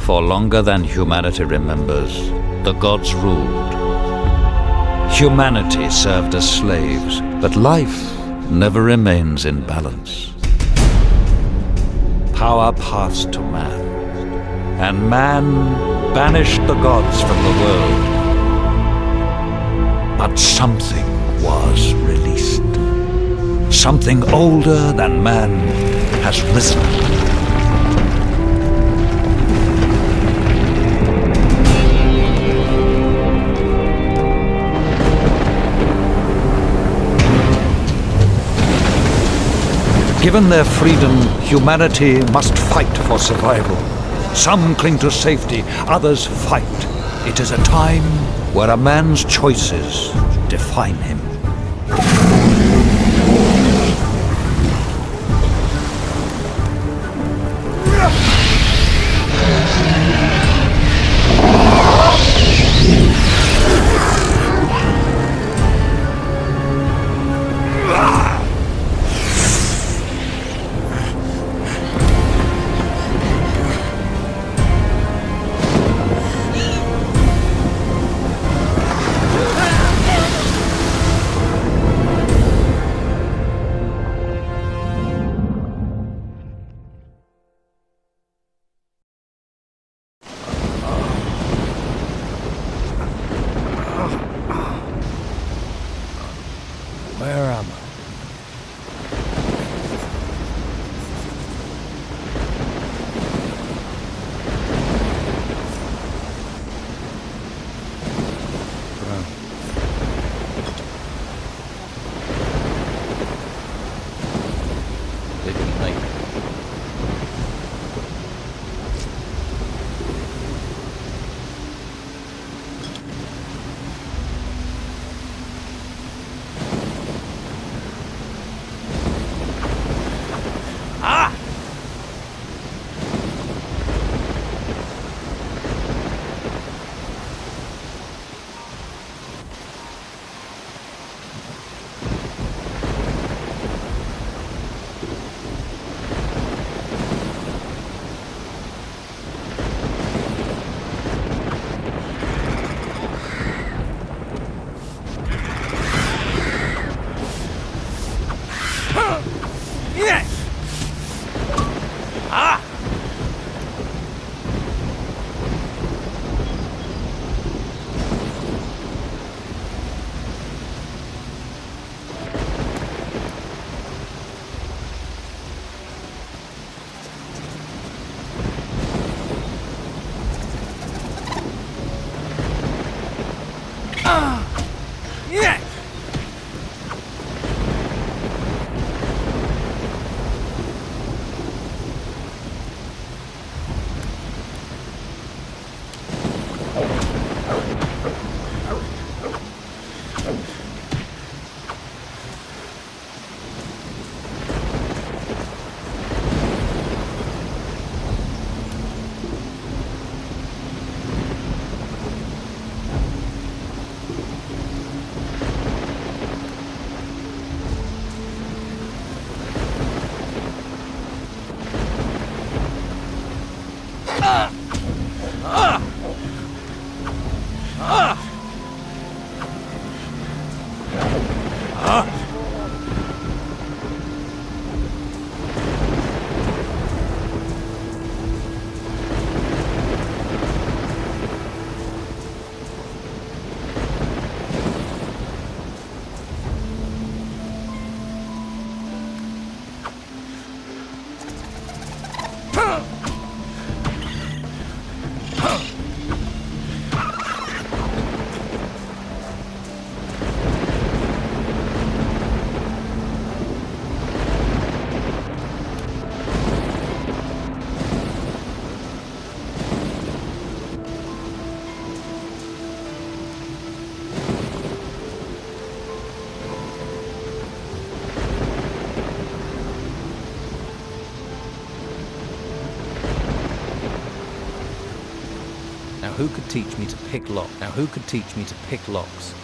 For longer than humanity remembers, the gods ruled. Humanity served as slaves, but life never remains in balance. Power passed to man, and man banished the gods from the world. But something was released. Something older than man has risen. Given their freedom, humanity must fight for survival. Some cling to safety, others fight. It is a time where a man's choices define him. Where am I? Who could teach me to pick lock? Now who could teach me to pick locks?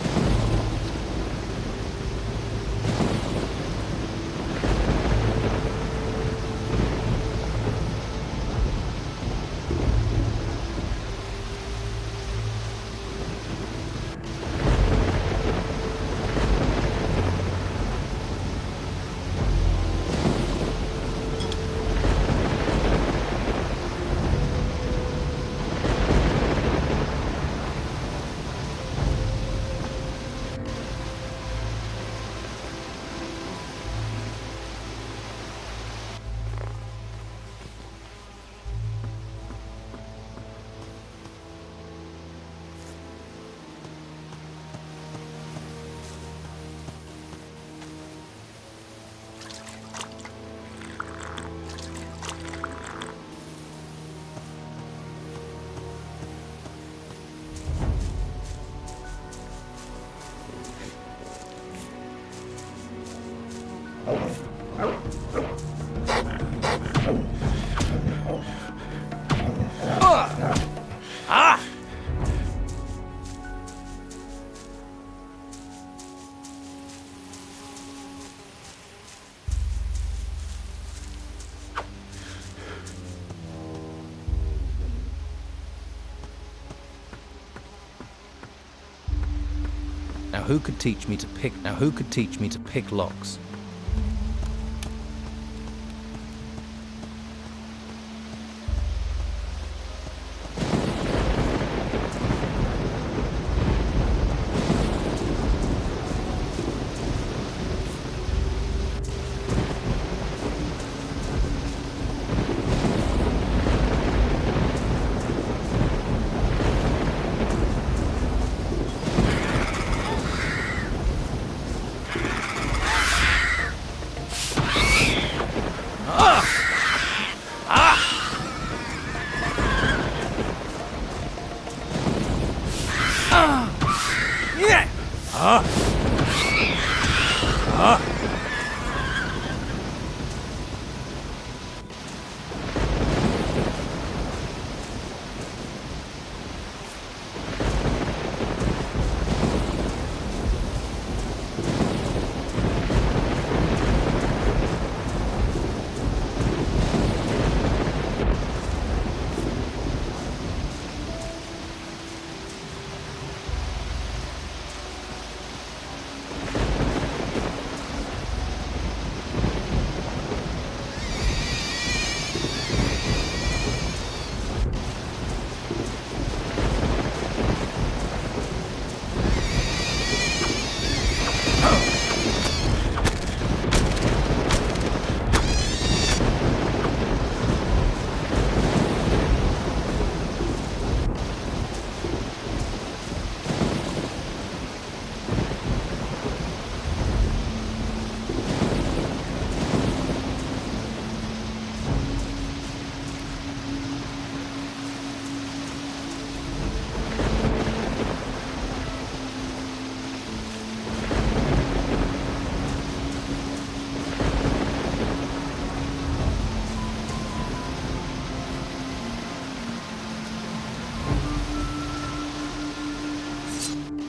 Now who could teach me to pick locks?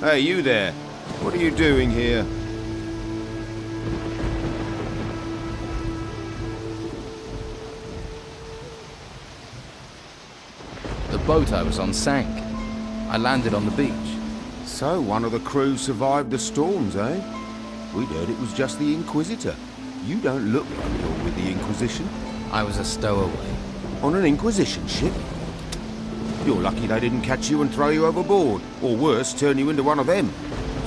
Hey, you there. What are you doing here? The boat I was on sank. I landed on the beach. So, one of the crew survived the storms, eh? We'd heard it was just the Inquisitor. You don't look like you're with the Inquisition. I was a stowaway. On an Inquisition ship? You're lucky they didn't catch you and throw you overboard. Or worse, turn you into one of them.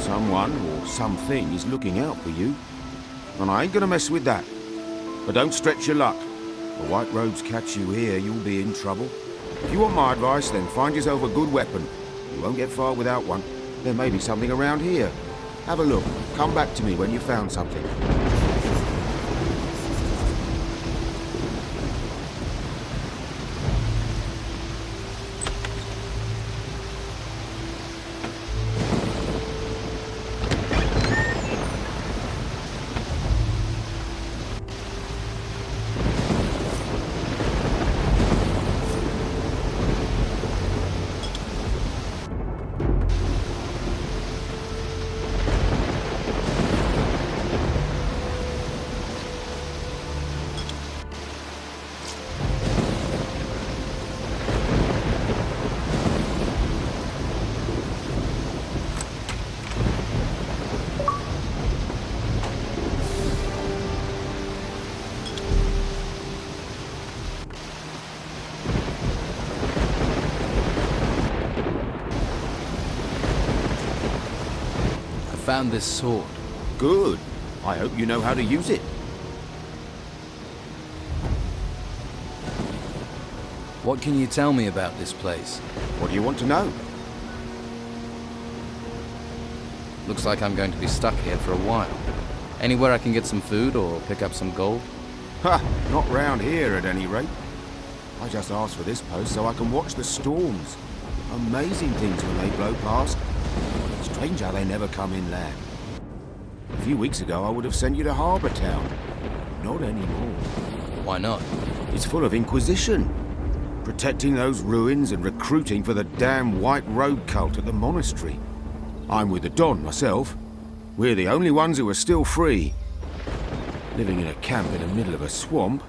Someone or something is looking out for you. And I ain't gonna mess with that. But don't stretch your luck. The White Robes catch you here, you'll be in trouble. If you want my advice, then find yourself a good weapon. You won't get far without one. There may be something around here. Have a look. Come back to me when you found something. Found this sword. Good. I hope you know how to use it. What can you tell me about this place? What do you want to know? Looks like I'm going to be stuck here for a while. Anywhere I can get some food or pick up some gold? Ha! Not round here at any rate. I just asked for this post so I can watch the storms. Amazing things when they blow past. Strange how they never come inland. A few weeks ago I would have sent you to Harbour Town. Not anymore. Why not? It's full of Inquisition. Protecting those ruins and recruiting for the damn White Robe cult at the monastery. I'm with the Don myself. We're the only ones who are still free. Living in a camp in the middle of a swamp.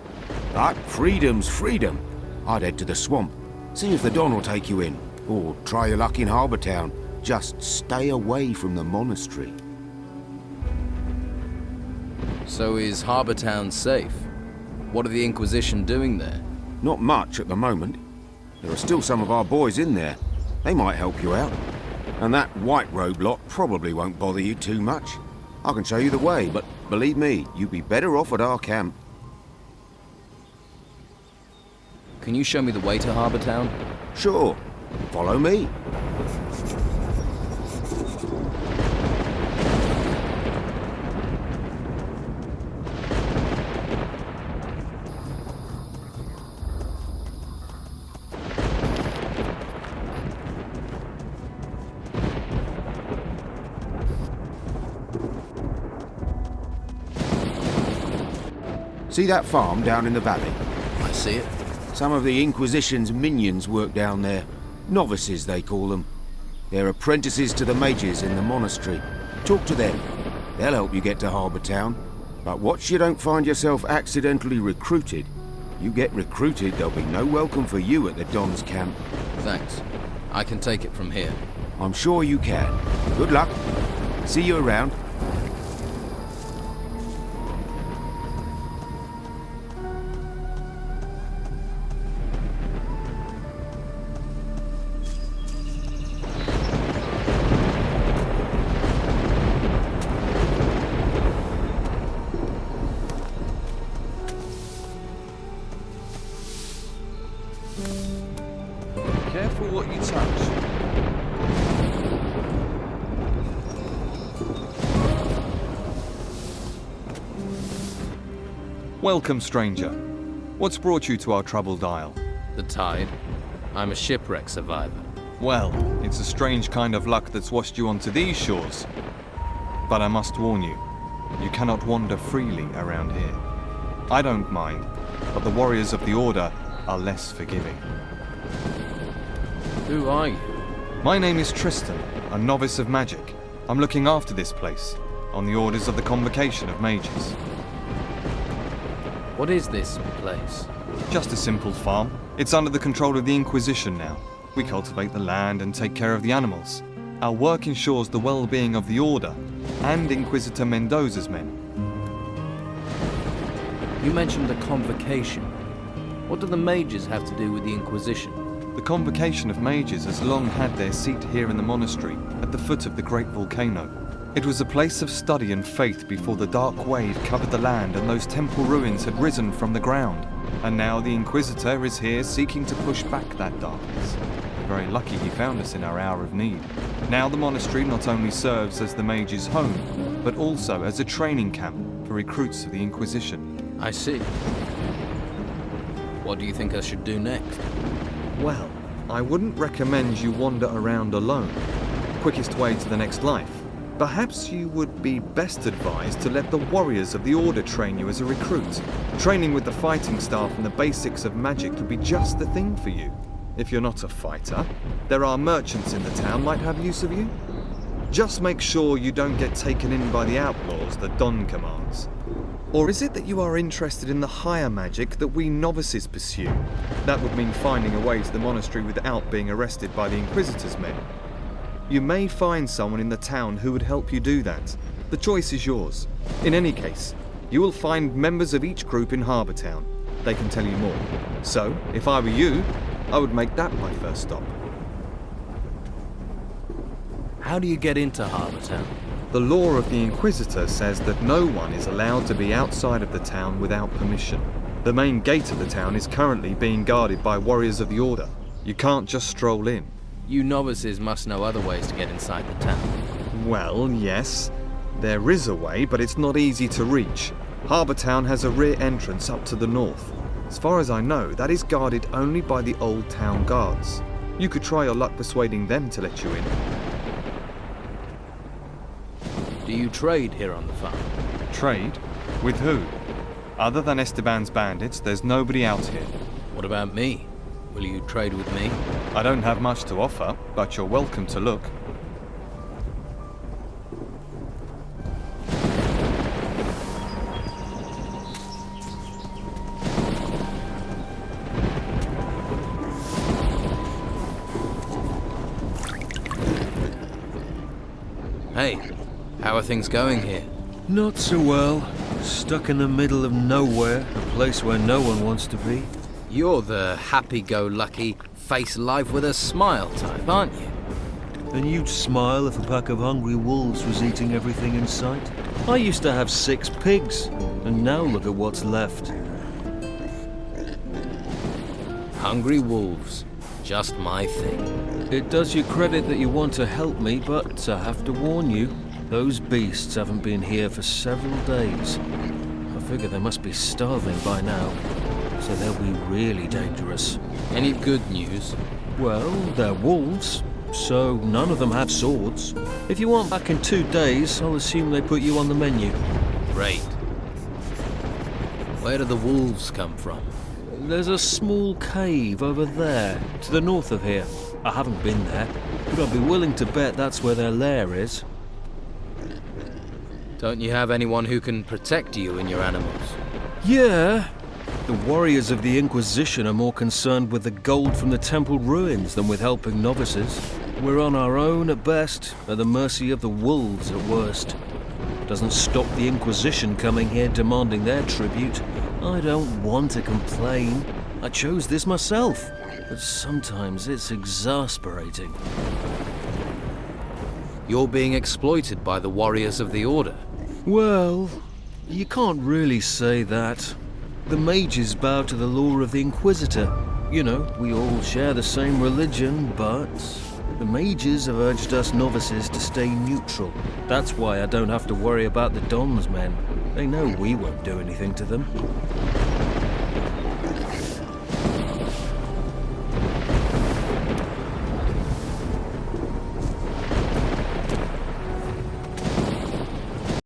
But freedom's freedom. I'd head to the swamp. See if the Don will take you in. Or try your luck in Harbour Town. Just stay away from the monastery. So is Harbour Town safe? What are the Inquisition doing there? Not much at the moment. There are still some of our boys in there. They might help you out. And that White Robe lot probably won't bother you too much. I can show you the way, but believe me, you'd be better off at our camp. Can you show me the way to Harbour Town? Sure. Follow me. See that farm down in the valley? I see it. Some of the Inquisition's minions work down there. Novices, they call them. They're apprentices to the mages in the monastery. Talk to them. They'll help you get to Harbour Town. But watch you don't find yourself accidentally recruited. You get recruited, there'll be no welcome for you at the Don's camp. Thanks. I can take it from here. I'm sure you can. Good luck. See you around. Careful what you touch. Welcome, stranger. What's brought you to our troubled isle? The tide. I'm a shipwreck survivor. Well, it's a strange kind of luck that's washed you onto these shores. But I must warn you, you cannot wander freely around here. I don't mind, but the warriors of the Order are less forgiving. Who are you? My name is Tristan, a novice of magic. I'm looking after this place, on the orders of the Convocation of Mages. What is this place? Just a simple farm. It's under the control of the Inquisition now. We cultivate the land and take care of the animals. Our work ensures the well-being of the Order and Inquisitor Mendoza's men. You mentioned the Convocation. What do the mages have to do with the Inquisition? The Convocation of Mages has long had their seat here in the monastery, at the foot of the great volcano. It was a place of study and faith before the dark wave covered the land and those temple ruins had risen from the ground. And now the Inquisitor is here seeking to push back that darkness. We're very lucky he found us in our hour of need. Now the monastery not only serves as the mages' home, but also as a training camp for recruits of the Inquisition. I see. What do you think I should do next? Well, I wouldn't recommend you wander around alone. Quickest way to the next life. Perhaps you would be best advised to let the warriors of the Order train you as a recruit. Training with the fighting staff and the basics of magic would be just the thing for you. If you're not a fighter, there are merchants in the town might have use of you. Just make sure you don't get taken in by the outlaws that Don commands. Or is it that you are interested in the higher magic that we novices pursue? That would mean finding a way to the monastery without being arrested by the Inquisitor's men. You may find someone in the town who would help you do that. The choice is yours. In any case, you will find members of each group in Harbour Town. They can tell you more. So, if I were you, I would make that my first stop. How do you get into Harbour Town? The law of the Inquisitor says that no one is allowed to be outside of the town without permission. The main gate of the town is currently being guarded by warriors of the Order. You can't just stroll in. You novices must know other ways to get inside the town. Well, yes. There is a way, but it's not easy to reach. Harbour Town has a rear entrance up to the north. As far as I know, that is guarded only by the old town guards. You could try your luck persuading them to let you in. Do you trade here on the farm? Trade? With who? Other than Esteban's bandits, there's nobody out here. What about me? Will you trade with me? I don't have much to offer, but you're welcome to look. Hey, how are things going here? Not so well. Stuck in the middle of nowhere, a place where no one wants to be. You're the happy-go-lucky, face life with a smile type, aren't you? And you'd smile if a pack of hungry wolves was eating everything in sight. I used to have 6 pigs, and now look at what's left. Hungry wolves. Just my thing. It does you credit that you want to help me, but I have to warn you, those beasts haven't been here for several days. I figure they must be starving by now, so they'll be really dangerous. Any good news? Well, they're wolves, so none of them have swords. If you want back in 2 days, I'll assume they put you on the menu. Great. Where do the wolves come from? There's a small cave over there, to the north of here. I haven't been there, but I'd be willing to bet that's where their lair is. Don't you have anyone who can protect you and your animals? Yeah. The warriors of the Inquisition are more concerned with the gold from the temple ruins than with helping novices. We're on our own at best, at the mercy of the wolves at worst. Doesn't stop the Inquisition coming here demanding their tribute. I don't want to complain. I chose this myself. But sometimes it's exasperating. You're being exploited by the warriors of the Order. Well, you can't really say that. The mages bow to the law of the Inquisitor. You know, we all share the same religion, but the mages have urged us novices to stay neutral. That's why I don't have to worry about the Don's men. They know we won't do anything to them.